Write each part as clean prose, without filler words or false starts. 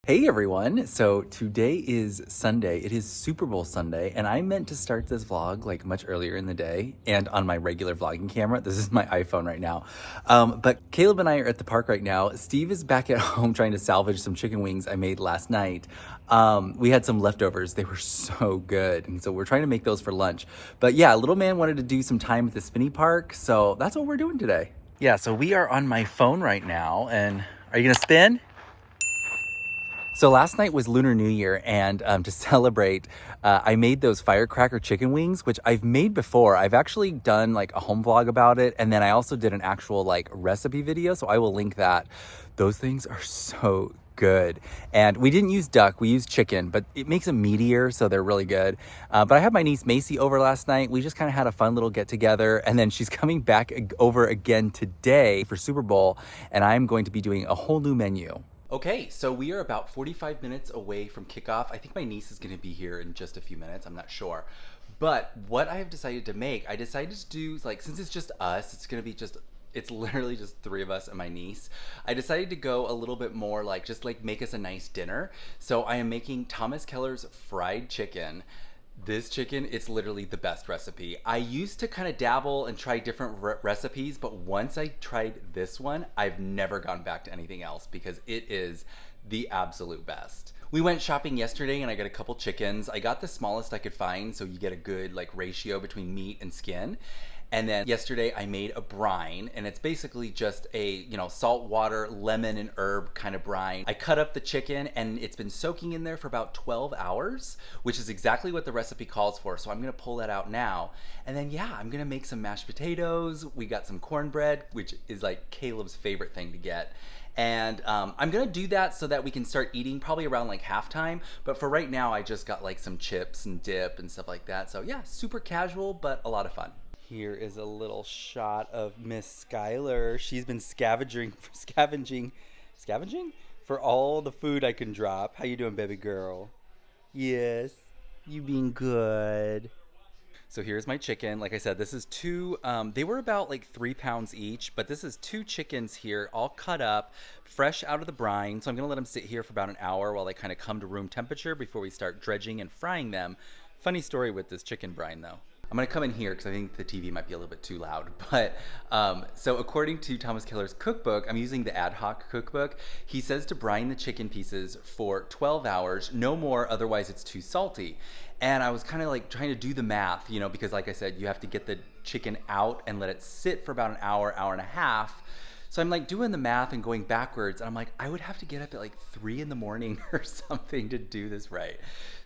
Hey everyone! So today is Sunday. It is Super Bowl Sunday, and I meant to start this vlog like much earlier in the day and on my regular vlogging camera. This is my iPhone right now. But Caleb and I are at the park right now. Steve is back at home trying to salvage some chicken wings I made last night. We had some leftovers. They were so good, and so we're trying to make those for lunch. But yeah, little man wanted to do some time at the Spinny Park, so that's what we're doing today. Yeah, so we are on my phone right now, and are you gonna spin? So last night was Lunar New Year, and to celebrate, I made those firecracker chicken wings, which I've made before. I've actually done like a home vlog about it, and then I also did an actual like recipe video, so I will link that. Those things are so good. And we didn't use duck, we used chicken, but it makes them meatier, so they're really good. But I had my niece Macy over last night. We just kind of had a fun little get together, and then she's coming back over again today for Super Bowl, and I'm going to be doing a whole new menu. Okay, so we are about 45 minutes away from kickoff. I think my niece is going to be here in just a few minutes. I'm not sure. But what I have decided to make, I decided to do, like, since it's just us, it's going to be just, it's literally just three of us and my niece. I decided to go a little bit more like, just like make us a nice dinner. So I am making Thomas Keller's fried chicken. This chicken, it's literally the best recipe. I used to kind of dabble and try different recipes, but once I tried this one, I've never gone back to anything else because it is the absolute best. We went shopping yesterday and I got a couple chickens. I got the smallest I could find, so you get a good like ratio between meat and skin. And then yesterday I made a brine, and it's basically just a, salt, water, lemon, and herb kind of brine. I cut up the chicken and it's been soaking in there for about 12 hours, which is exactly what the recipe calls for. So I'm gonna pull that out now. And then yeah, I'm gonna make some mashed potatoes. We got some cornbread, which is like Caleb's favorite thing to get. And I'm gonna do that so that we can start eating probably around like halftime. But for right now, I just got like some chips and dip and stuff like that. So yeah, super casual, but a lot of fun. Here is a little shot of Miss Skylar. She's been scavenging for all the food I can drop. How you doing, baby girl? Yes, you being good. So here's my chicken. Like I said, this is two, they were about like 3 pounds each, but this is two chickens here, all cut up, fresh out of the brine. So I'm gonna let them sit here for about an hour while they kind of come to room temperature before we start dredging and frying them. Funny story with this chicken brine though. I'm gonna come in here because I think the TV might be a little bit too loud. But so according to Thomas Keller's cookbook, I'm using the ad hoc cookbook. He says to brine the chicken pieces for 12 hours, no more, otherwise it's too salty. And I was kind of like trying to do the math, because like I said, you have to get the chicken out and let it sit for about an hour, hour and a half. So I'm like doing the math and going backwards, and I'm like, I would have to get up at like 3 in the morning or something to do this right.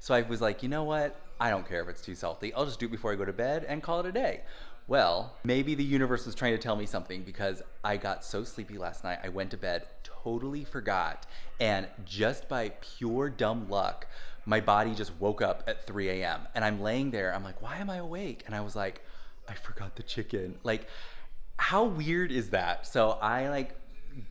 So I was like, you know what? I don't care if it's too salty. I'll just do it before I go to bed and call it a day. Well, maybe the universe was trying to tell me something because I got so sleepy last night. I went to bed, totally forgot. And just by pure dumb luck, my body just woke up at 3 a.m. And I'm laying there. I'm like, why am I awake? And I was like, I forgot the chicken. Like, how weird is that? So I like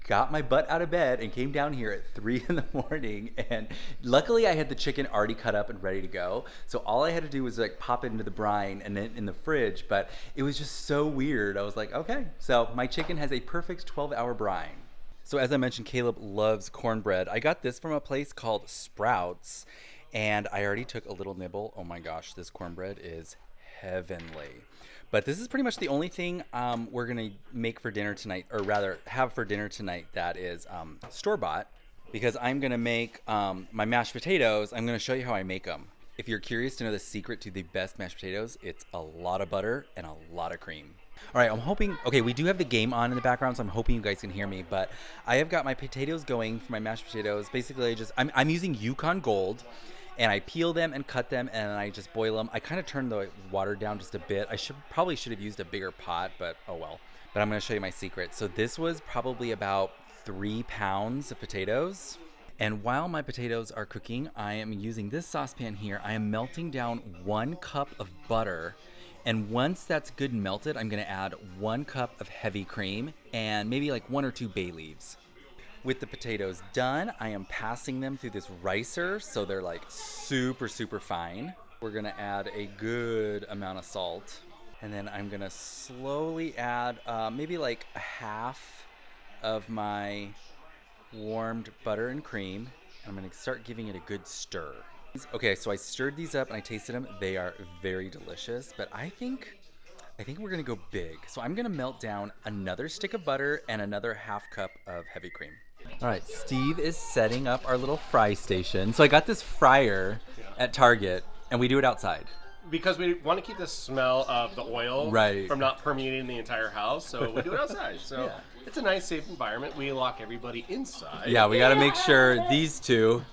got my butt out of bed and came down here at 3 in the morning, and luckily I had the chicken already cut up and ready to go, so all I had to do was like pop it into the brine and then in the fridge. But it was just so weird. I was like, okay, so my chicken has a perfect 12-hour brine. So as I mentioned, Caleb loves cornbread. I got this from a place called Sprouts, and I already took a little nibble. Oh my gosh, this cornbread is heavenly. But this is pretty much the only thing we're gonna make for dinner tonight, or rather have for dinner tonight, that is store-bought, because I'm gonna make my mashed potatoes. I'm gonna show you how I make them. If you're curious to know the secret to the best mashed potatoes, it's a lot of butter and a lot of cream. All right, I'm hoping, okay, we do have the game on in the background, so I'm hoping you guys can hear me, but I have got my potatoes going for my mashed potatoes. Basically, I'm using Yukon Gold, and I peel them and cut them, and I just boil them. I kind of turn the water down just a bit. I probably should have used a bigger pot, but oh well. But I'm gonna show you my secret. So this was probably about 3 pounds of potatoes. And while my potatoes are cooking, I am using this saucepan here. I am melting down 1 cup of butter. And once that's good and melted, I'm gonna add 1 cup of heavy cream and maybe like 1 or 2 bay leaves. With the potatoes done, I am passing them through this ricer, so they're like super, super fine. We're gonna add a good amount of salt. And then I'm gonna slowly add maybe like a half of my warmed butter and cream. I'm gonna start giving it a good stir. Okay, so I stirred these up and I tasted them. They are very delicious, but I think we're gonna go big. So I'm gonna melt down another stick of butter and another half cup of heavy cream. All right, Steve is setting up our little fry station. So I got this fryer at Target, and we do it outside. Because we want to keep the smell of the oil from not permeating the entire house, so we do it outside. So it's a nice, safe environment. We lock everybody inside. Yeah, we got to make sure these two,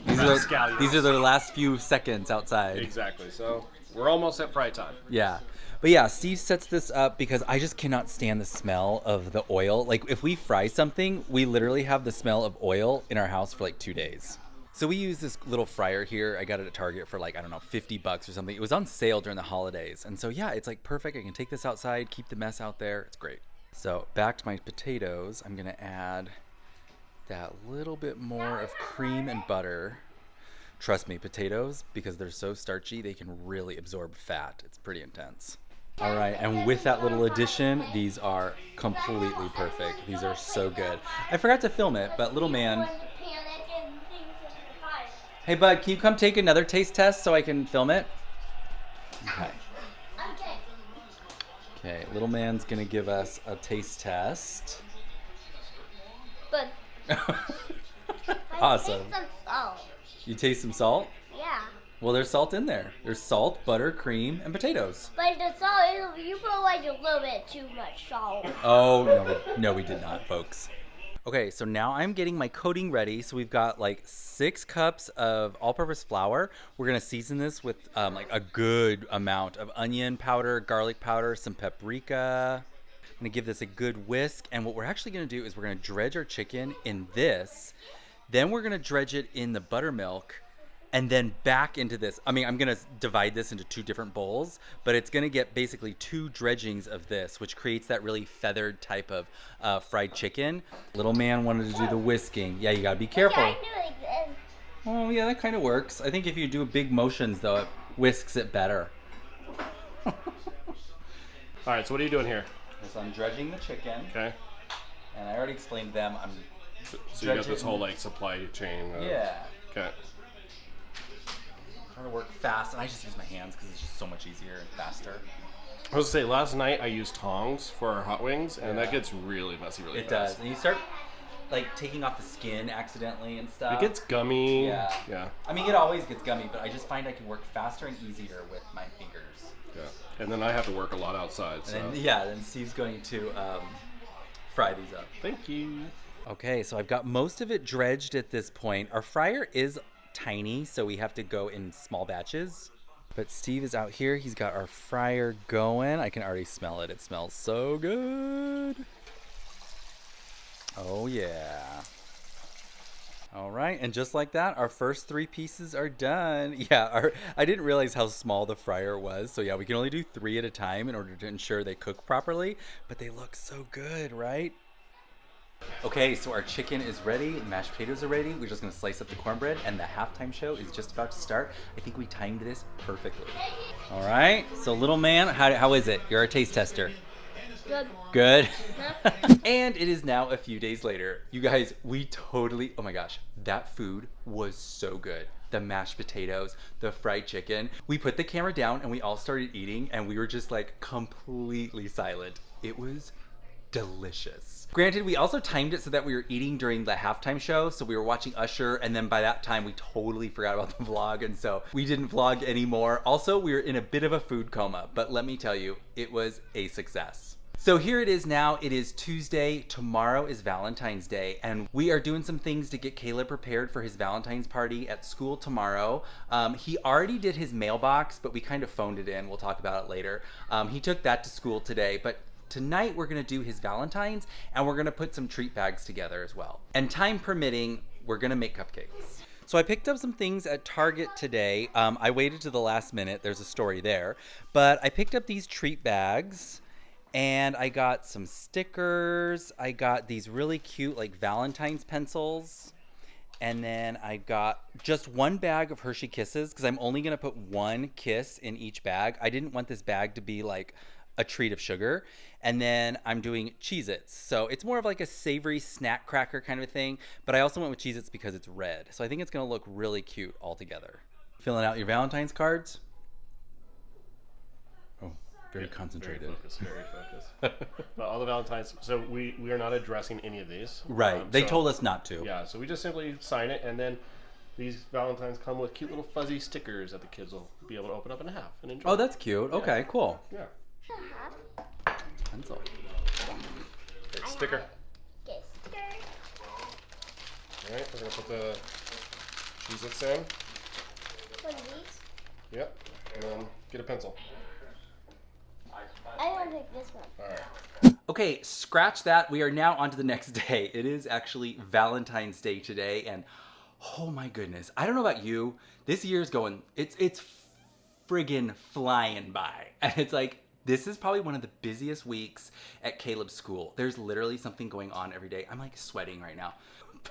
these are their last few seconds outside. Exactly. So we're almost at fry time. Yeah. But yeah, Steve sets this up because I just cannot stand the smell of the oil. Like if we fry something, we literally have the smell of oil in our house for like 2 days. So we use this little fryer here. I got it at Target for like, I don't know, $50 or something. It was on sale during the holidays. And so yeah, it's like perfect. I can take this outside, keep the mess out there. It's great. So back to my potatoes. I'm gonna add that little bit more of cream and butter. Trust me, potatoes, because they're so starchy, they can really absorb fat. It's pretty intense. All right, and with that little addition, these are completely perfect. These are so good. I forgot to film it, but little man. Hey bud, can you come take another taste test so I can film it? Okay. Okay, little man's gonna give us a taste test. But Awesome. I taste some salt. You taste some salt? Yeah. Well, there's salt in there. There's salt, butter, cream, and potatoes. But the salt, you put like a little bit too much salt. Oh, no, we did not, folks. Okay, so now I'm getting my coating ready. So we've got like 6 cups of all-purpose flour. We're gonna season this with like a good amount of onion powder, garlic powder, some paprika. I'm gonna give this a good whisk. And what we're actually gonna do is we're gonna dredge our chicken in this. Then we're gonna dredge it in the buttermilk. And then back into this. I mean, I'm gonna divide this into 2 different bowls, but it's gonna get basically 2 dredgings of this, which creates that really feathered type of fried chicken. Little man wanted to do the whisking. Yeah, you gotta be careful. Yeah, I do like this. Oh, yeah, that kind of works. I think if you do big motions, though, it whisks it better. All right, so what are you doing here? So I'm dredging the chicken. Okay. And I already explained to them. I'm So you got this whole like supply chain. Yeah. Okay. Trying to work fast, and I just use my hands because it's just so much easier and faster. I was gonna say, last night I used tongs for our hot wings, and that gets really messy really fast. It does. And you start like taking off the skin accidentally and stuff. It gets gummy. Yeah. Yeah. I mean, it always gets gummy, but I just find I can work faster and easier with my fingers. Yeah. And then I have to work a lot outside. So. And then, then Steve's going to fry these up. Thank you. Okay, so I've got most of it dredged at this point. Our fryer is tiny, so we have to go in small batches. But Steve is out here. He's got our fryer going. I can already smell it. It smells so good. Oh, yeah. All right, and just like that, our first 3 pieces are done. Yeah, I didn't realize how small the fryer was. So yeah, we can only do 3 at a time in order to ensure they cook properly. But they look so good, right? Okay, so our chicken is ready, mashed potatoes are ready. We're just gonna slice up the cornbread, and the halftime show is just about to start. I think we timed this perfectly. All right, so little man, how is it? You're our taste tester. Good. Good. And it is now a few days later. You guys, oh my gosh, that food was so good. The mashed potatoes, the fried chicken. We put the camera down and we all started eating, and we were just like completely silent. It was delicious. Granted, we also timed it so that we were eating during the halftime show, so we were watching Usher, and then by that time we totally forgot about the vlog, and so we didn't vlog anymore. Also, we were in a bit of a food coma, but let me tell you, it was a success. So here it is now. It is Tuesday. Tomorrow is Valentine's Day, and we are doing some things to get Caleb prepared for his Valentine's party at school tomorrow. He already did his mailbox, but we kind of phoned it in. We'll talk about it later. He took that to school today, but tonight we're gonna do his Valentine's, and we're gonna put some treat bags together as well. And time permitting, we're gonna make cupcakes. So I picked up some things at Target today. I waited to the last minute. There's a story there. But I picked up these treat bags, and I got some stickers. I got these really cute like Valentine's pencils. And then I got just 1 bag of Hershey Kisses because I'm only gonna put 1 kiss in each bag. I didn't want this bag to be like a treat of sugar. And then I'm doing Cheez-Its. So it's more of like a savory snack cracker kind of thing. But I also went with Cheez-Its because it's red. So I think it's going to look really cute all together. Filling out your Valentine's cards. Oh, very concentrated. Very focused. But all the Valentines, so we are not addressing any of these. Right. They told us not to. Yeah, so we just simply sign it, and then these Valentines come with cute little fuzzy stickers that the kids will be able to open up in half and enjoy. Oh, that's cute. Okay, cool. Yeah. Pencil. Okay, sticker. Get sticker. All right, we're going to put the Cheez-Its in. One of these. Yep, and then get a pencil. I want to pick this one. All right. Okay, scratch that. We are now on to the next day. It is actually Valentine's Day today, and oh my goodness. I don't know about you. This year's going, it's friggin' flying by. And it's like, this is probably one of the busiest weeks at Caleb's school. There's literally something going on every day. I'm like sweating right now.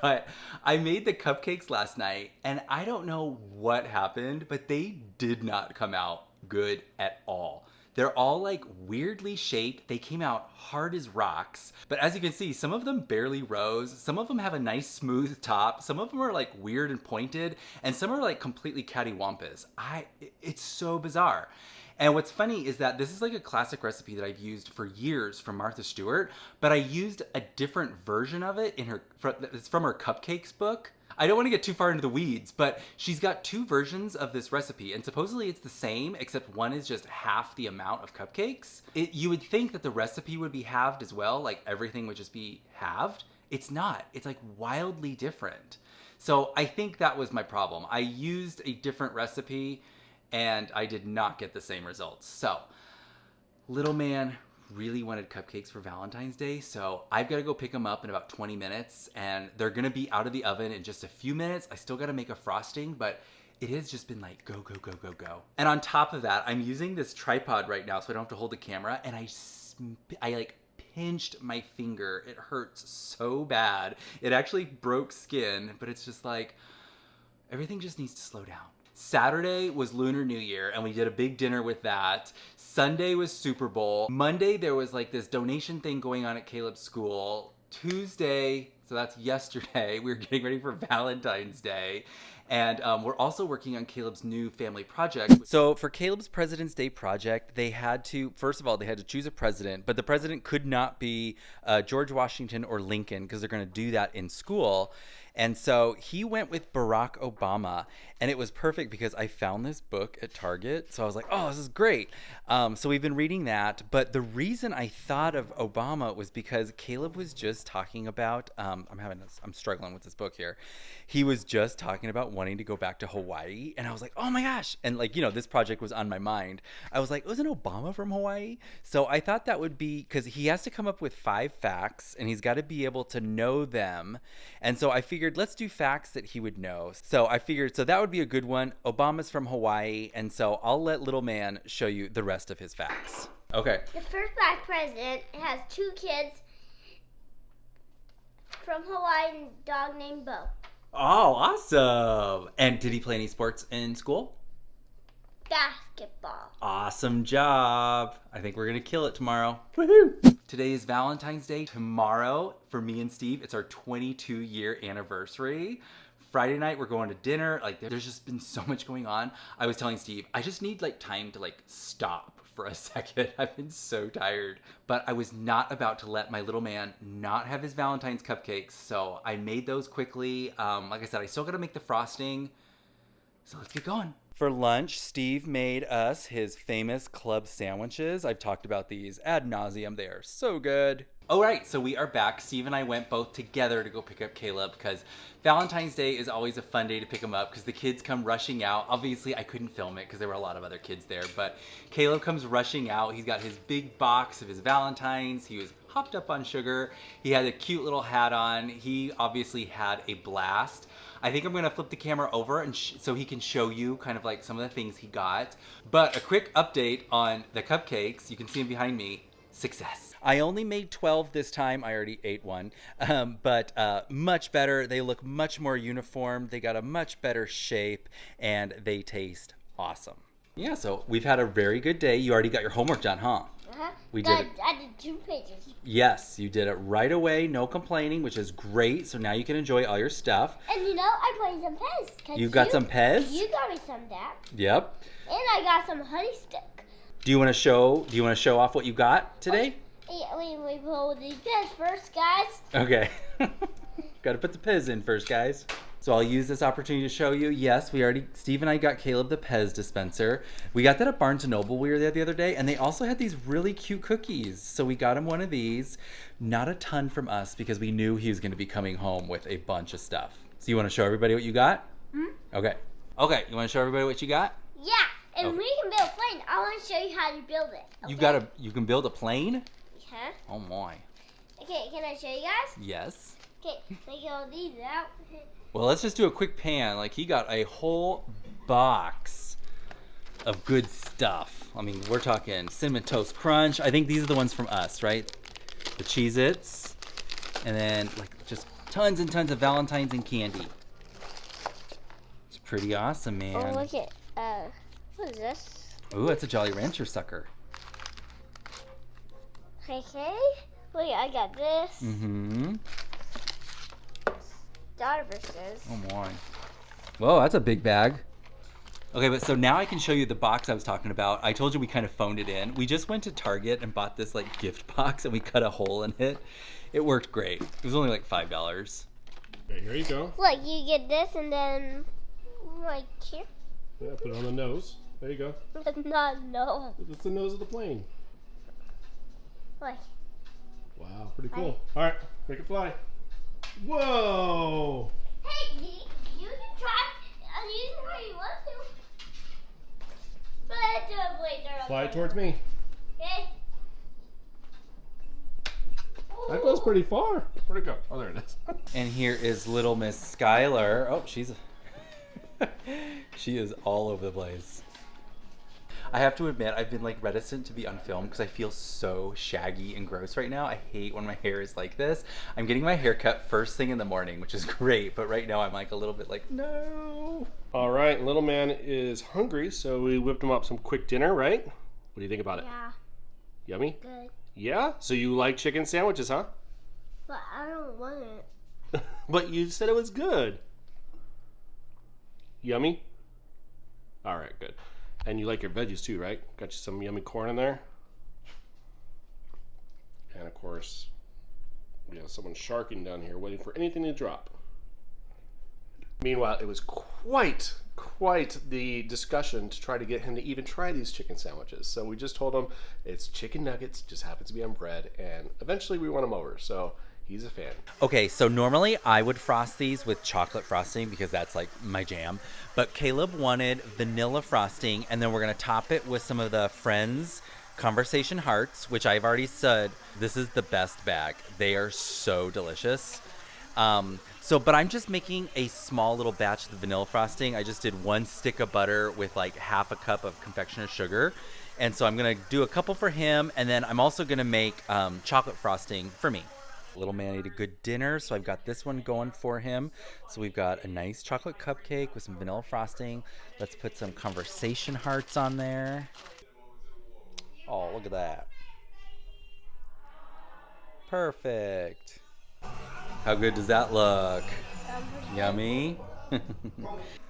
But I made the cupcakes last night, and I don't know what happened, but they did not come out good at all. They're all like weirdly shaped. They came out hard as rocks. But as you can see, some of them barely rose. Some of them have a nice smooth top. Some of them are like weird and pointed. And some are like completely cattywampus. It's so bizarre. And what's funny is that this is like a classic recipe that I've used for years from Martha Stewart, but I used a different version of it it's from her cupcakes book. I don't want to get too far into the weeds, but she's got two versions of this recipe, and supposedly it's the same, except one is just half the amount of cupcakes. You would think that the recipe would be halved as well, like everything would just be halved. It's not. It's like wildly different. So I think that was my problem. I used a different recipe, and I did not get the same results. So, little man really wanted cupcakes for Valentine's Day, so I've got to go pick them up in about 20 minutes, and they're gonna be out of the oven in just a few minutes. I still gotta make a frosting, but it has just been like go, go, go, go, go. And on top of that, I'm using this tripod right now so I don't have to hold the camera, and I like pinched my finger. It hurts so bad. It actually broke skin, but it's just like, everything just needs to slow down. Saturday was Lunar New Year, and we did a big dinner with that. Sunday was Super Bowl. Monday, there was like this donation thing going on at Caleb's school. Tuesday, so that's yesterday, we were getting ready for Valentine's Day. And we're also working on Caleb's new family project. So for Caleb's President's Day project, they had to, first of all, they had to choose a president, but the president could not be George Washington or Lincoln because they're going to do that in school. And so he went with Barack Obama, and it was perfect because I found this book at Target. So I was like, oh, this is great. So we've been reading that. But the reason I thought of Obama was because Caleb was just talking about, I'm struggling with this book here. He was just talking about wanting to go back to Hawaii. And I was like, oh my gosh. And like, this project was on my mind. I was like, wasn't Obama from Hawaii? So I thought that would be, because he has to come up with 5 facts, and he's got to be able to know them. And so I figured, let's do facts that he would know. So I figured, so that would be a good one. Obama's from Hawaii, and so I'll let little man show you the rest of his facts. Okay. The first black president has 2 kids from Hawaii and a dog named Bo. Oh, awesome. And did he play any sports in school? Basketball. Awesome job. I think we're going to kill it tomorrow. Woohoo! Today is Valentine's Day. Tomorrow, for me and Steve, it's our 22-year anniversary. Friday night, we're going to dinner. Like, there's just been so much going on. I was telling Steve, I just need like time to like stop for a second. I've been so tired. But I was not about to let my little man not have his Valentine's cupcakes. So I made those quickly. Like I said, I still got to make the frosting. So let's get going. For lunch, Steve made us his famous club sandwiches. I've talked about these ad nauseum. They are so good. All right, so we are back. Steve and I went both together to go pick up Caleb because Valentine's Day is always a fun day to pick him up because the kids come rushing out. Obviously, I couldn't film it because there were a lot of other kids there, but Caleb comes rushing out. He's got his big box of his Valentines. He was hopped up on sugar. He had a cute little hat on. He obviously had a blast. I think I'm gonna flip the camera over and so he can show you kind of like some of the things he got. But a quick update on the cupcakes. You can see them behind me. Success. I only made 12 this time. I already ate one, but much better. They look much more uniform. They got a much better shape, and they taste awesome. Yeah, so we've had a very good day. You already got your homework done, huh? Uh-huh. We did. I did 2 pages. Yes, you did it right away, no complaining, which is great. So now you can enjoy all your stuff. And I played some Pez. You got some Pez? You got me some, Dad. Yep. And I got some honey stick. Do you want to show off what you got today? Yeah, we pull these Pez first, guys. Okay. Got to put the Pez in first, guys. So I'll use this opportunity to show you. Yes, Steve and I got Caleb the Pez dispenser. We got that at Barnes & Noble. We were there the other day, and they also had these really cute cookies. So we got him one of these. Not a ton from us because we knew he was going to be coming home with a bunch of stuff. So you want to show everybody what you got? Mm-hmm. Okay. Okay, you want to show everybody what you got? Yeah, and we can build a plane. I want to show you how to build it. Okay? You can build a plane? Yeah. Oh my. Okay, can I show you guys? Yes. Okay, take all these out. Well, let's just do a quick pan. Like, he got a whole box of good stuff. I mean, we're talking Cinnamon Toast Crunch. I think these are the ones from us, right? The Cheez-Its. And then, like, just tons and tons of Valentines and candy. It's pretty awesome, man. Oh, look at, what is this? Ooh, that's a Jolly Rancher sucker. Okay. Look, I got this. Mm-hmm. Starbursters. Oh my. Whoa, that's a big bag. Okay, but so now I can show you the box I was talking about. I told you we kind of phoned it in. We just went to Target and bought this like gift box and we cut a hole in it. It worked great. It was only like $5. Okay, here you go. Look, you get this and then like here. Yeah, put it on the nose. There you go. Not no. It's the nose of the plane. Like. Wow, pretty cool. All right, make it fly. Whoa! Hey, you can try. You can try. You want to. But later. Fly towards me. Okay. That goes pretty far. Where'd it go? Oh, there it is. And here is little Miss Skylar. Oh, she is all over the place. I have to admit, I've been like reticent to be on film because I feel so shaggy and gross right now. I hate when my hair is like this. I'm getting my hair cut first thing in the morning, which is great, but right now I'm like a little bit like, no. All right, little man is hungry, so we whipped him up some quick dinner, right? What do you think about it? Yeah. Yummy? Good. Yeah? So you like chicken sandwiches, huh? But I don't want it. But you said it was good. Yummy? All right, good. And you like your veggies too, right? Got you some yummy corn in there. And of course, we have someone sharking down here waiting for anything to drop. Meanwhile, it was quite the discussion to try to get him to even try these chicken sandwiches. So we just told him it's chicken nuggets, just happens to be on bread, and eventually we won him over. So he's a fan. Okay, so normally I would frost these with chocolate frosting because that's like my jam. But Caleb wanted vanilla frosting, and then we're gonna top it with some of the Friends Conversation Hearts, which I've already said, this is the best bag. They are so delicious. But I'm just making a small little batch of the vanilla frosting. I just did 1 stick of butter with like half a cup of confectioner's sugar. And so I'm gonna do a couple for him, and then I'm also gonna make chocolate frosting for me. Little man ate a good dinner, so I've got this one going for him. So we've got a nice chocolate cupcake with some vanilla frosting. Let's put some conversation hearts on there. Oh, look at that. Perfect. How good does that look? Yummy.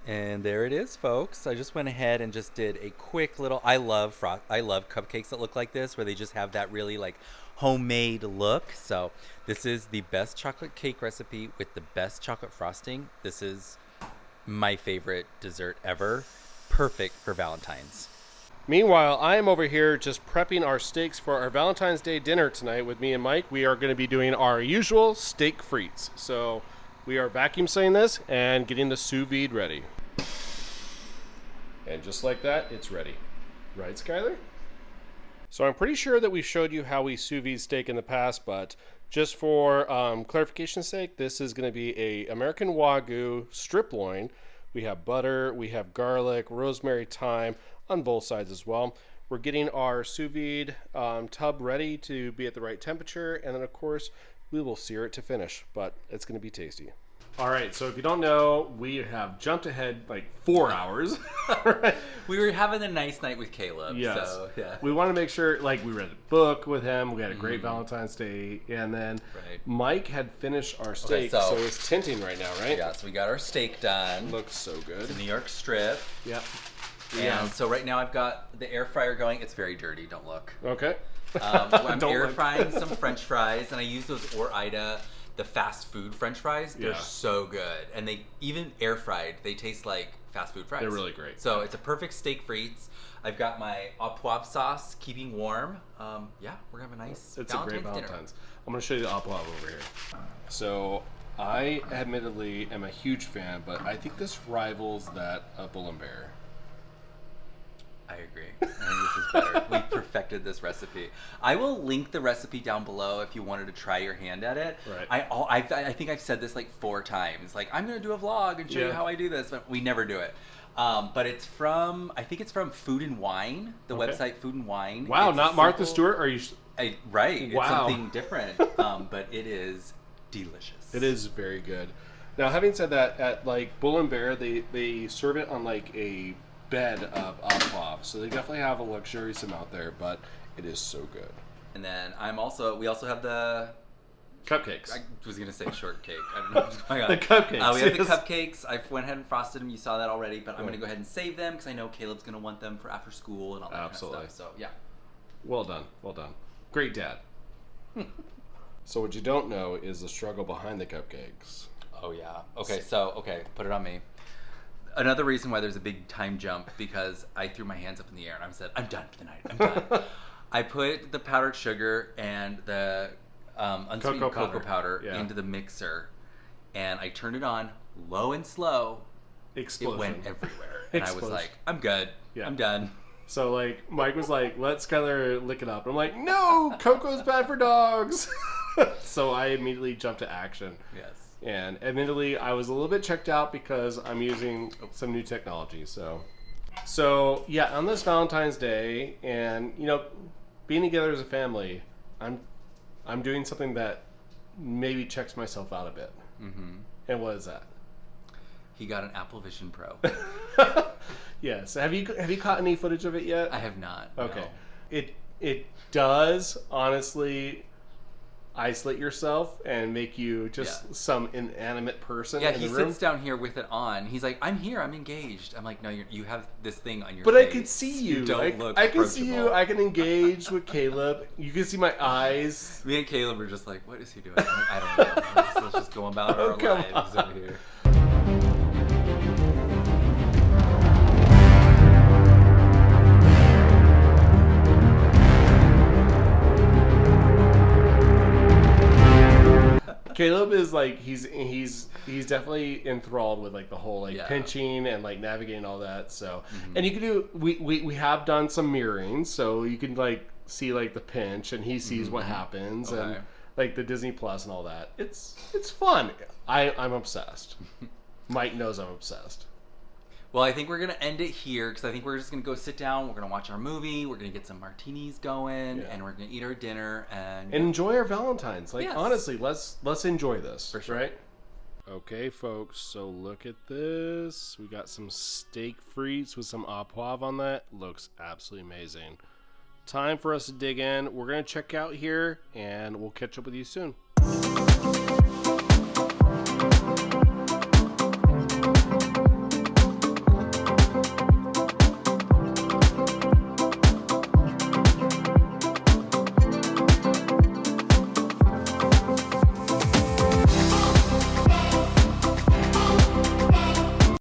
And there it is, folks. I just went ahead and just did a quick little, I love cupcakes that look like this, where they just have that really like homemade look. So this is the best chocolate cake recipe with the best chocolate frosting. This is my favorite dessert ever. Perfect for Valentine's. Meanwhile, I am over here just prepping our steaks for our Valentine's Day dinner tonight with me and Mike. We are going to be doing our usual steak frites. So we are vacuum sealing this and getting the sous vide ready. And just like that, it's ready. Right, Skylar? So I'm pretty sure that we showed you how we sous vide steak in the past, but just for clarification's sake, this is going to be a American Wagyu strip loin. We have butter, we have garlic, rosemary, thyme on both sides as well. We're getting our sous vide tub ready to be at the right temperature, and then of course we will sear it to finish, but it's going to be tasty. All right, so if you don't know, we have jumped ahead like 4 hours. Right? We were having a nice night with Caleb. Yes. So, yeah. We want to make sure, like, we read a book with him. We had a great Valentine's Day. And then Right. Mike had finished our steak, so- so it's tinting right now, right? Yeah, so we got our steak done. Looks so good. The New York strip. Yep. And so right now I've got the air fryer going. It's very dirty. Don't look. Okay. I'm Don't air look. frying some French fries, and I use those Ore-Ida, the fast food French fries. They're Yeah. so good, and they even air fried. They taste like fast food fries. They're really great. So it's a perfect steak frites. I've got my au poivre sauce, keeping warm. Yeah, we're gonna have a nice It's a great Valentine's dinner. Valentine's. I'm going to show you the au poivre over here. So I admittedly am a huge fan, but I think this rivals that of Bull and Bear. I agree. I think this is better. We've perfected this recipe. I will link the recipe down below if you wanted to try your hand at it. Right. I think I've said this like 4 times. Like, I'm going to do a vlog and show you Yeah. how I do this, but we never do it. But it's from, I think it's from Food and Wine, the Okay. website Food and Wine. Wow, It's a not Martha simple- Stewart? Are you? Right. Wow. It's something different, but it is delicious. It is very good. Now, having said that, at like Bull and Bear, they serve it on like a bed of au poivre, so they definitely have a luxurious amount there, but it is so good. And then we also have the Cupcakes. I was gonna say shortcake. I don't know what's going on. The cupcakes, We have the yes. cupcakes. I went ahead and frosted them. You saw that already, but I'm Yeah. gonna go ahead and save them because I know Caleb's gonna want them for after school and all that Absolutely. kind of stuff. So yeah. Well done. Well done. Great dad. So what you don't know is the struggle behind the cupcakes. Oh yeah. Okay. So put it on me. Another reason why there's a big time jump because I threw my hands up in the air and I said, "I'm done for the night. I'm done." I put the powdered sugar and the unsweetened cocoa powder Yeah. into the mixer, and I turned it on low and slow. Explosion. It went everywhere, and I was Explosion. like, "I'm good. Yeah. I'm done." So like Mike was like, "Let Skylar lick it up." I'm like, "No, cocoa's bad for dogs." So I immediately jumped to action. Yes. And admittedly, I was a little bit checked out because I'm using some new technology. So yeah, on this Valentine's Day, and being together as a family, I'm doing something that maybe checks myself out a bit. Mm-hmm. And what is that? He got an Apple Vision Pro. Yes. Have you caught any footage of it yet? I have not. Okay. No. It does honestly isolate yourself and make you just some inanimate person Yeah, in he the room. sits down here with it on. He's like, "I'm here. I'm engaged." I'm like, "No, you have this thing on your But face. I can see you. don't look I can see you. approachable." I can engage with Caleb. You can see my eyes. Me and Caleb are just like, "What is he doing?" I'm like, "I don't know. Let's just go about our come lives over here." Caleb is like he's definitely enthralled with like the whole like Yeah. pinching and like navigating all that. So and you can do we have done some mirroring, so you can like see like the pinch and he sees what happens and Okay. like the Disney Plus and all that. It's fun. I'm obsessed. Mike knows I'm obsessed. Well, I think we're gonna end it here because I think we're just gonna go sit down. We're gonna watch our movie. We're gonna get some martinis going, Yeah. and we're gonna eat our dinner and Enjoy our Valentines. Like Yes. honestly, let's enjoy this. For sure. Right? Okay, folks. So look at this. We got some steak frites with some au poivre on that. Looks absolutely amazing. Time for us to dig in. We're gonna check out here, and we'll catch up with you soon.